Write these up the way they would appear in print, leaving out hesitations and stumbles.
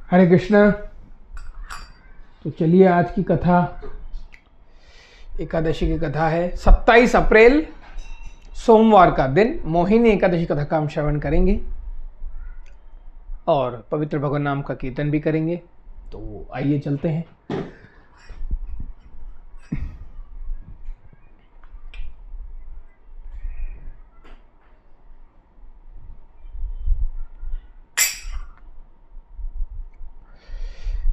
हरे कृष्णा। तो चलिए आज की कथा एकादशी की कथा है। 27 अप्रैल सोमवार का दिन मोहिनी एकादशी कथा का हम श्रवण करेंगे और पवित्र भगवान नाम का कीर्तन भी करेंगे। तो आइए चलते हैं।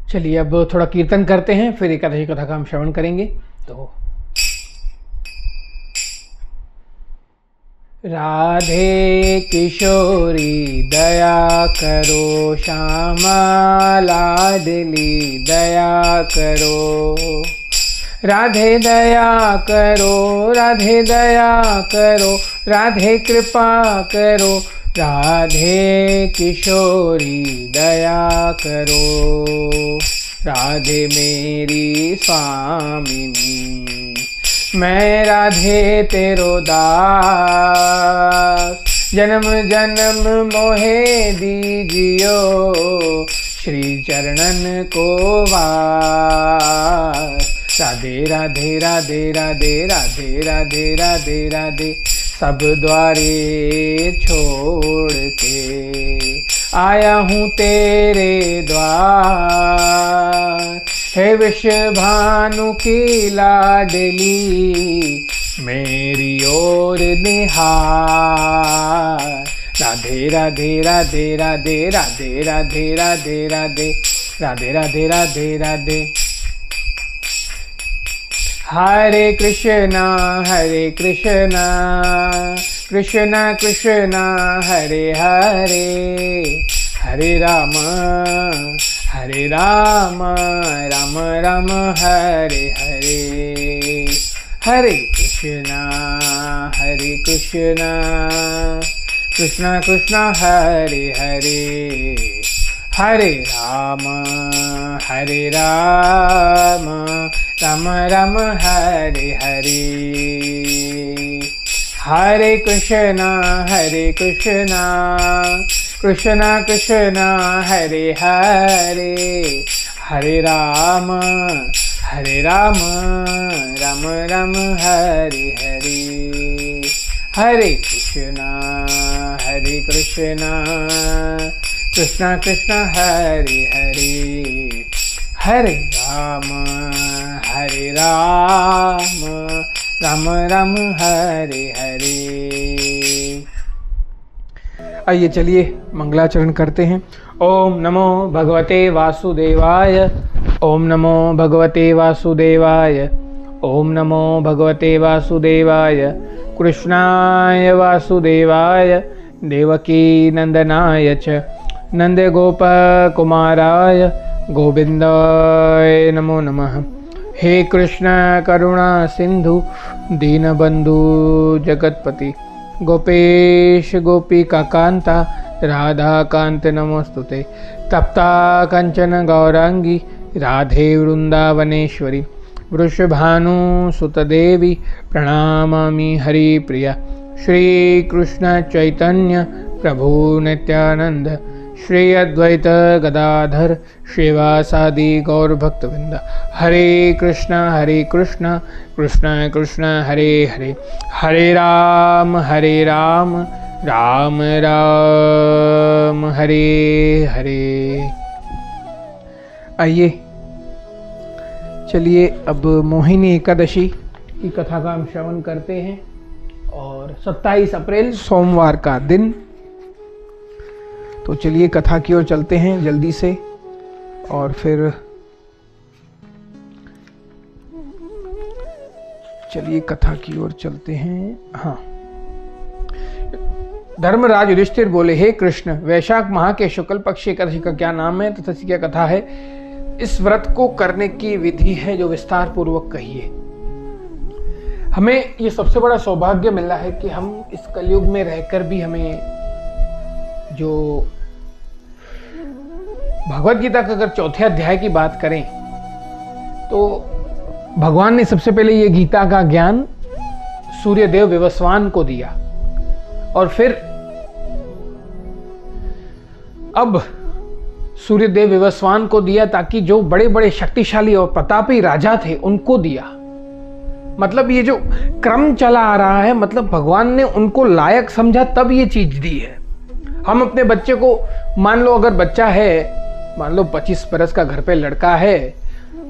चलिए अब थोड़ा कीर्तन करते हैं, फिर एकादशी कथा का हम श्रवण करेंगे। तो राधे किशोरी दया करो, श्यामा लाडली दया करो। राधे दया करो, राधे दया करो, राधे कृपा करो, राधे किशोरी दया करो। राधे मेरी स्वामिनी, मैं राधे तेरो दास। जन्म जन्म मोहे दीजियो, श्री चरणन को वास। राधे राधे राधे राधे राधे राधे राधे राधे, सब द्वारे छोड़ के आया हूँ तेरे द्वार। हे विश्व भानु की लाडली, मेरी ओर निहार। राधे राधे राधे राधे राधे राधे राधे राधे राधे राधे राधे राधे। हरे कृष्णा कृष्णा कृष्णा हरे हरे, हरे राम राम राम हरे हरे। हरे कृष्णा कृष्णा कृष्णा हरे हरे, हरे राम राम राम हरे हरे। हरे कृष्णा कृष्णा कृष्णा हरे हरे, हरे राम राम राम हरे हरे। हरे कृष्णा कृष्णा हरे हरे, हरे राम राम हरे हरे। आइए चलिए मंगलाचरण करते हैं। ओम नमो भगवते वासुदेवाय, ओम नमो भगवते वासुदेवाय, ओम नमो भगवते वासुदेवाय। कृष्णाय वासुदेवाय, देवकी नंदनाय च, नंदगोपकुमाराय गोविंदाय नमो नमः। हे कृष्ण करुणा सिंधु, दीनबंधु जगतपति, गोपेश गोपिका कांता, राधा कांत नमोस्तुते। तप्ता कंचन गौरांगी, राधे वृंदावनेश्वरी, वृषभानु सुतदेवी, प्रणमामि हरिप्रिया। श्री कृष्ण चैतन्य प्रभु नित्यानंद, श्री अद्वैत गदाधर श्रीवासादि गौर भक्तवृंद। हरे कृष्ण कृष्ण कृष्ण हरे हरे, हरे राम राम राम हरे हरे। आइए चलिए अब मोहिनी एकादशी की कथा का हम श्रवण करते हैं और 27 अप्रैल सोमवार का दिन। तो चलिए कथा की ओर चलते हैं जल्दी से और फिर चलिए कथा की ओर चलते हैं। हाँ, धर्मराज युधिष्ठिर बोले, हे कृष्ण, वैशाख माह के शुक्ल पक्ष एकादशी का क्या नाम है तथा इसकी क्या कथा है? इस व्रत को करने की विधि है जो विस्तार पूर्वक कहिए। हमें ये सबसे बड़ा सौभाग्य मिला है कि हम इस कलयुग में रहकर भी हमें जो भगवत गीता का अगर चौथे अध्याय की बात करें तो भगवान ने सबसे पहले ये गीता का ज्ञान सूर्यदेव विवस्वान को दिया और फिर अब सूर्यदेव विवस्वान को दिया ताकि जो बड़े बड़े शक्तिशाली और प्रतापी राजा थे उनको दिया। मतलब ये जो क्रम चला आ रहा है, मतलब भगवान ने उनको लायक समझा तब ये चीज दी है। हम अपने बच्चे को, मान लो अगर बच्चा है, मान लो 25 बरस का घर पे लड़का है,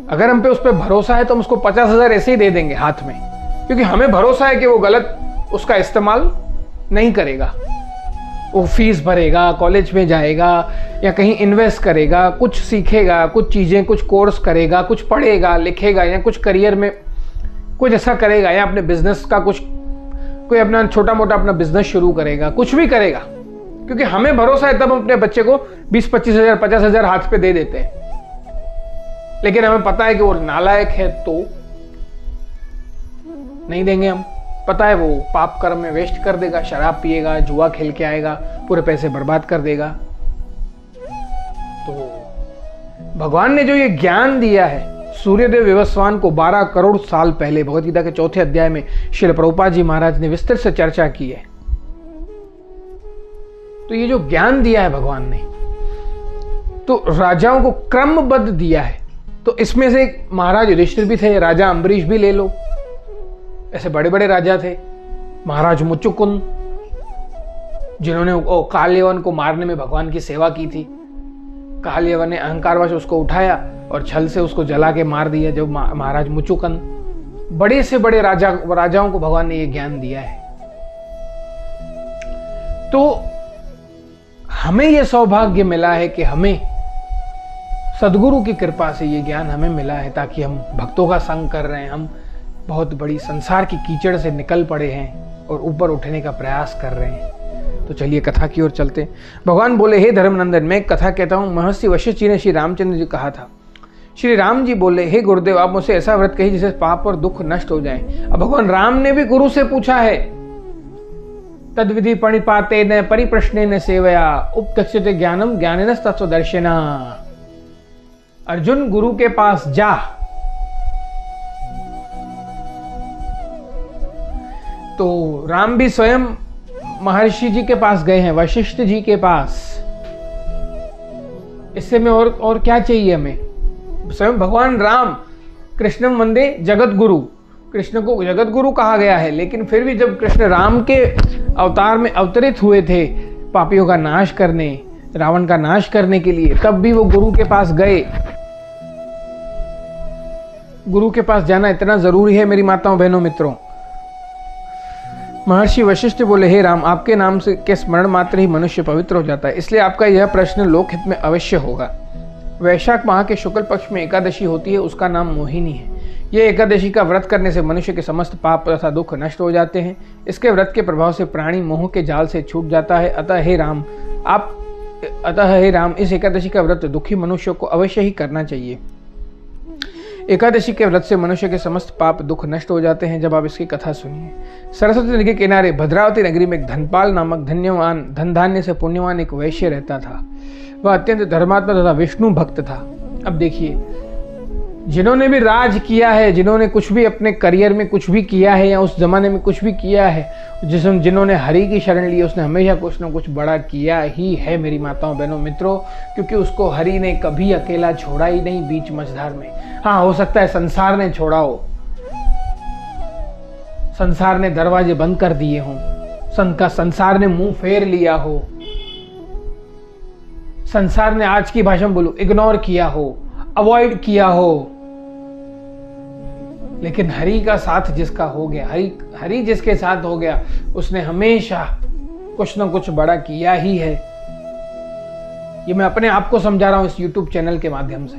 अगर हम पे उस पर भरोसा है तो हम उसको 50,000 ऐसे ही दे देंगे हाथ में, क्योंकि हमें भरोसा है कि वो गलत उसका इस्तेमाल नहीं करेगा। वो फीस भरेगा, कॉलेज में जाएगा या कहीं इन्वेस्ट करेगा, कुछ सीखेगा, कुछ चीज़ें, कुछ कोर्स करेगा, कुछ पढ़ेगा लिखेगा या कुछ करियर में कुछ ऐसा करेगा, या अपने बिजनेस का कुछ, कोई अपना छोटा मोटा अपना बिजनेस शुरू करेगा, कुछ भी करेगा, क्योंकि हमें भरोसा है तब हम अपने बच्चे को 20-25,000 50,000 हाथ पे दे देते हैं। लेकिन हमें पता है कि वो नालायक है तो नहीं देंगे हम। पता है वो पाप कर्म में वेस्ट कर देगा, शराब पिएगा, जुआ खेल के आएगा, पूरे पैसे बर्बाद कर देगा। तो भगवान ने जो ये ज्ञान दिया है सूर्यदेव विवस्वान को 12 करोड़ साल पहले, भगवद गीता के 4थे अध्याय में श्रील प्रभुपाद जी महाराज ने विस्तृत से चर्चा की है। तो ये जो ज्ञान दिया है भगवान ने, तो राजाओं को क्रमबद्ध दिया है। तो इसमें से एक महाराज युधिष्ठिर भी थे, राजा अम्बरीश भी ले लो, ऐसे बड़े बड़े राजा थे। महाराज मुचुकुंद, जिन्होंने कालयवन को मारने में भगवान की सेवा की थी। कालयवन ने अहंकारवश उसको उठाया और छल से उसको जला के मार दिया। जब महाराज मुचुकुंद, बड़े से बड़े राजाओं को भगवान ने यह ज्ञान दिया है। तो हमें यह सौभाग्य मिला है कि हमें सदगुरु की कृपा से ये ज्ञान हमें मिला है, ताकि हम भक्तों का संग कर रहे हैं, हम बहुत बड़ी संसार की कीचड़ से निकल पड़े हैं और ऊपर उठने का प्रयास कर रहे हैं। तो चलिए कथा की ओर चलते हैं। भगवान बोले, हे धर्मनंदन, मैं एक कथा कहता हूँ। महर्षि वशिष्ठ जी ने श्री रामचंद्र जी कहा था। श्री राम जी बोले, हे गुरुदेव, आप मुझसे ऐसा व्रत कहिए जिससे पाप और दुख नष्ट हो जाए। अब भगवान राम ने भी गुरु से पूछा है। तद विधि प्रणिपाते न परिप्रश्ने न सेवया उपदक्षते ज्ञानम ज्ञानेन तत्वदर्शिना। अर्जुन, गुरु के पास जा। तो राम भी स्वयं महर्षि जी के पास गए हैं, वशिष्ठ जी के पास। इससे में और क्या चाहिए हमें? स्वयं भगवान राम, कृष्णम वंदे जगत गुरु, कृष्ण को जगत गुरु कहा गया है। लेकिन फिर भी जब कृष्ण राम के अवतार में अवतरित हुए थे पापियों का नाश करने, रावण का नाश करने के लिए, तब भी वो गुरु के पास गए। गुरु के पास जाना इतना जरूरी है मेरी माताओं बहनों मित्रों। महर्षि वशिष्ठ बोले, हे राम, आपके नाम से के स्मरण मात्र ही मनुष्य पवित्र हो जाता है, इसलिए आपका यह प्रश्न लोकहित में अवश्य होगा। वैशाख माह के शुक्ल पक्ष में एकादशी होती है, उसका नाम मोहिनी है। यह एकादशी का व्रत करने से मनुष्य के समस्त पाप तथा दुख नष्ट हो जाते हैं। इसके व्रत के प्रभाव से प्राणी मोह के जाल से छूट जाता है। अतः हे राम, इस एकादशी का व्रत दुखी मनुष्यों को अवश्य ही करना चाहिए। एकादशी के व्रत से मनुष्य के समस्त पाप दुख नष्ट हो जाते हैं। जब आप इसकी कथा सुनिए। सरस्वती नदी के किनारे भद्रावती नगरी में एक धनपाल नामक धन्यवान, धन धान्य से पुण्यवान एक वैश्य रहता था। वह अत्यंत धर्मात्मा तथा विष्णु भक्त था। अब देखिए, जिन्होंने भी राज किया है, जिन्होंने कुछ भी अपने करियर में कुछ भी किया है या उस जमाने में कुछ भी किया है, जिन्होंने हरि की शरण ली, उसने हमेशा कुछ ना कुछ बड़ा किया ही है मेरी माताओं बहनों मित्रों। क्योंकि उसको हरि ने कभी अकेला छोड़ा ही नहीं बीच मझधार में। हाँ, हो सकता है संसार ने छोड़ा हो, संसार ने दरवाजे बंद कर दिए हों, संसार ने मुंह फेर लिया हो, संसार ने आज की भाषा में बोलो इग्नोर किया हो, अवॉइड किया हो, लेकिन हरि का साथ जिसका हो गया, हरि जिसके साथ हो गया, उसने हमेशा कुछ ना कुछ बड़ा किया ही है। ये मैं अपने आप को समझा रहा हूं इस YouTube चैनल के माध्यम से।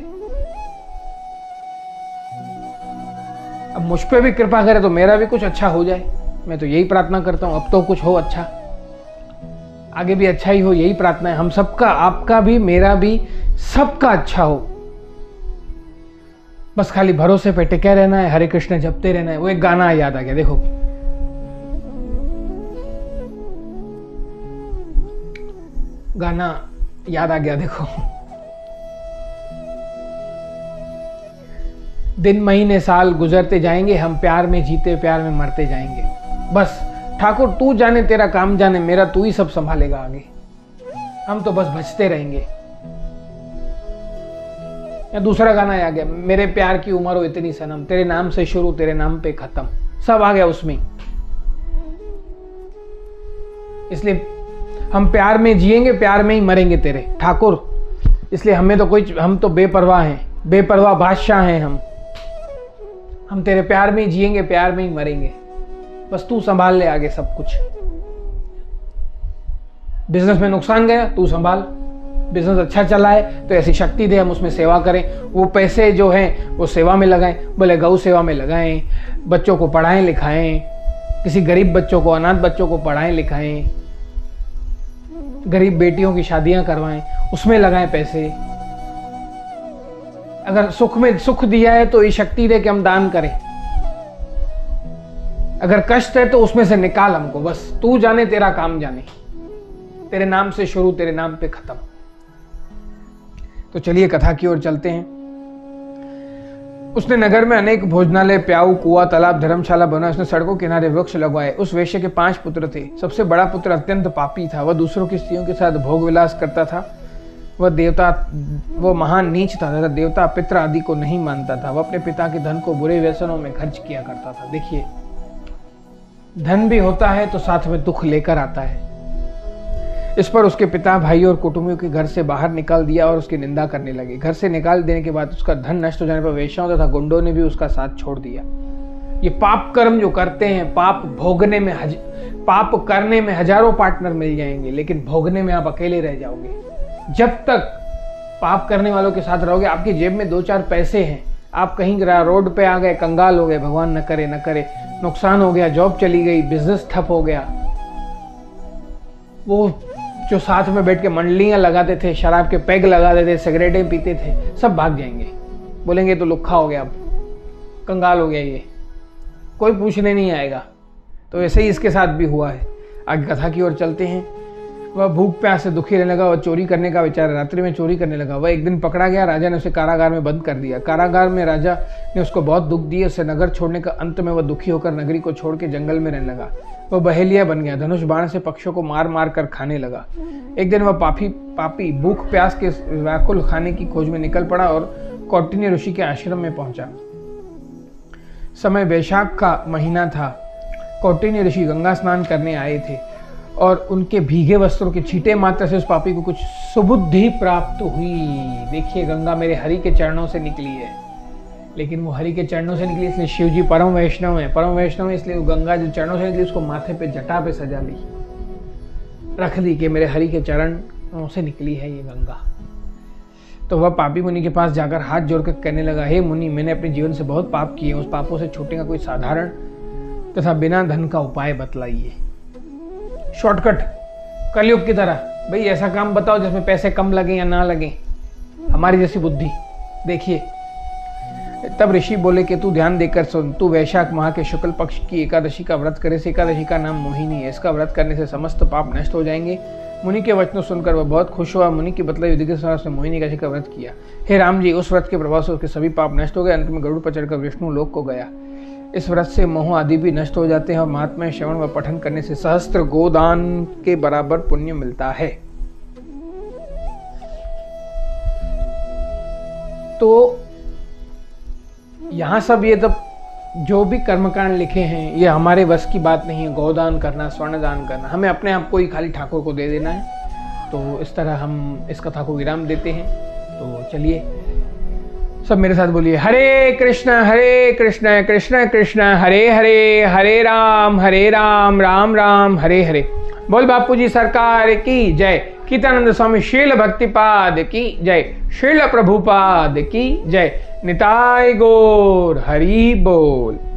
अब मुझ पे भी कृपा करे तो मेरा भी कुछ अच्छा हो जाए, मैं तो यही प्रार्थना करता हूं। अब तो कुछ हो अच्छा, आगे भी अच्छा ही हो, यही प्रार्थना है हम सबका, आपका भी, मेरा भी, सबका अच्छा हो। बस खाली भरोसे पे टिके रहना है, हरे कृष्ण जपते रहना है। वो एक गाना याद आ गया, देखो, गाना याद आ गया, देखो। दिन महीने साल गुजरते जाएंगे, हम प्यार में जीते प्यार में मरते जाएंगे। बस ठाकुर तू जाने, तेरा काम जाने, मेरा तू ही सब संभालेगा आगे। हम तो बस बचते रहेंगे। या दूसरा गाना आ गया, मेरे प्यार की उम्र हो इतनी सनम, तेरे नाम से शुरू तेरे नाम पे खत्म, सब आ गया उसमें। इसलिए हम प्यार में जिएंगे, प्यार में ही मरेंगे तेरे ठाकुर। इसलिए हम तो बेपरवाह हैं, बेपरवाह बादशाह हैं हम तेरे प्यार में ही जिएंगे, प्यार में ही मरेंगे, बस तू संभाल ले आगे सब कुछ। बिजनेस में नुकसान गया, तू संभाल। बिजनेस अच्छा चला है तो ऐसी शक्ति दे, हम उसमें सेवा करें। वो पैसे जो हैं वो सेवा में लगाएं, बोले गौ सेवा में लगाएं, बच्चों को पढ़ाएं लिखाएं, किसी गरीब बच्चों को, अनाथ बच्चों को पढ़ाएं लिखाएं, गरीब बेटियों की शादियां करवाएं, उसमें लगाएं पैसे। अगर सुख में सुख दिया है तो ये शक्ति दे कि हम दान करें। अगर कष्ट है तो उसमें से निकाल हमको, बस तू जाने, तेरा काम जाने, तेरे नाम से शुरू तेरे नाम पे खत्म। तो चलिए कथा की ओर चलते हैं। उसने नगर में अनेक भोजनालय, प्याऊ, कुआं, तालाब, धर्मशाला बना। उसने सड़कों किनारे वृक्ष लगवाए। उस वेश्या के 5 पुत्र थे। सबसे बड़ा पुत्र अत्यंत पापी था। वह दूसरों की स्त्रियों के साथ भोग विलास करता था। वह महान नीच था तथा देवता पित्र आदि को नहीं मानता था। वह अपने पिता के धन को बुरे व्यसनों में खर्च किया करता था। देखिए, धन भी होता है तो साथ में दुख लेकर आता है। इस पर उसके पिता, भाई और कुटुंबियों के घर से बाहर निकाल दिया और उसकी निंदा करने लगे। घर से निकाल देने के बाद उसका धन नष्ट हो जाने पर वेश्याओं तथा गुंडों ने भी उसका साथ छोड़ दिया। ये पाप कर्म जो करते हैं, पाप करने में हजारों पार्टनर मिल जाएंगे, लेकिन भोगने में आप अकेले रह जाओगे। जब तक पाप करने वालों के साथ रहोगे, आपकी जेब में 2-4 पैसे हैं, आप कहीं रोड पे आ गए, कंगाल हो गए, भगवान न करे, नुकसान हो गया, जॉब चली गई, बिजनेस ठप हो गया, वो जो साथ में बैठ के मंडलियां लगाते थे, शराब के पैग लगाते थे, सिगरेटें पीते थे, सब भाग जाएंगे। बोलेंगे तो लुक्खा हो गया, अब कंगाल हो गया, ये कोई पूछने नहीं आएगा। तो ऐसे ही इसके साथ भी हुआ है। आगे कथा की ओर चलते हैं। वह भूख प्यास से दुखी रहने लगा। वह चोरी करने का विचार, रात्रि में चोरी करने लगा। वह एक दिन पकड़ा गया। राजा ने उसे कारागार में बंद कर दिया। कारागार में राजा ने उसको बहुत दुख दिए। उसे नगर छोड़ने का अंत में वह दुखी होकर नगरी को छोड़ के जंगल में रहने लगा। वह बहेलिया बन गया। धनुष बाण से पक्षियों को मार मार कर खाने लगा। एक दिन वह पापी भूख प्यास के व्याकुल खाने की खोज में निकल पड़ा और कौटिन्य ऋषि के आश्रम में पहुंचा। समय वैशाख का महीना था। कौटिन्य ऋषि गंगा स्नान करने आए थे और उनके भीगे वस्त्रों के छींटे मात्र से उस पापी को कुछ सुबुद्धि प्राप्त हुई। देखिए, गंगा मेरे हरि के चरणों से निकली है, लेकिन वो हरि के चरणों से निकली इसलिए शिव जी परम वैष्णव है। परम वैष्णव है इसलिए वो गंगा जो चरणों से निकली उसको माथे पे जटा पे सजा ली, रख दी कि मेरे हरि के चरणों से निकली है ये गंगा। तो वह पापी मुनि के पास जाकर हाथ जोड़कर कहने लगा, हे मुनि, मैंने अपने जीवन से बहुत पाप किए, उस पापों से छूटने का कोई साधारण तथा बिना धन का उपाय बतलाइए। शॉर्टकट, कलयुग की तरह। भाई ऐसा काम बताओ जिसमें पैसे कम लगे या ना लगे, हमारी जैसी बुद्धि। देखिए, तब ऋषि बोले कि तू ध्यान देकर सुन। तू वैशाख माह के शुक्ल पक्ष की एकादशी का व्रत करे। इस एकादशी का नाम मोहिनी है। इसका व्रत करने से समस्त पाप नष्ट हो जाएंगे। मुनि के वचनों सुनकर वह बहुत खुश हुआ। मुनि की बतलाई विधि के अनुसार उसने मोहिनी एकादशी का व्रत किया। हे राम जी, उस व्रत के प्रभाव से उसके सभी पाप नष्ट हो गए। अंत में गरुड़ पर चढ़कर विष्णु लोक को गया। इस व्रत से मोह आदि भी नष्ट हो जाते हैं और महात्म्य श्रवण व पठन करने से सहस्त्र गोदान के बराबर पुण्य मिलता है। तो यहां सब ये तब जो भी कर्मकांड लिखे हैं ये हमारे बस की बात नहीं है। गोदान करना, स्वर्ण दान करना, हमें अपने आप को ही खाली ठाकुर को दे देना है। तो इस तरह हम इस कथा को विराम देते हैं। तो चलिए सब मेरे साथ बोलिए, हरे कृष्ण कृष्ण कृष्ण हरे हरे, हरे राम राम राम हरे हरे। बोल बापू जी सरकार की जय। कीर्तनानंद स्वामी शील भक्तिपाद की जय। शील प्रभुपाद की जय। निताय गौर हरि बोल।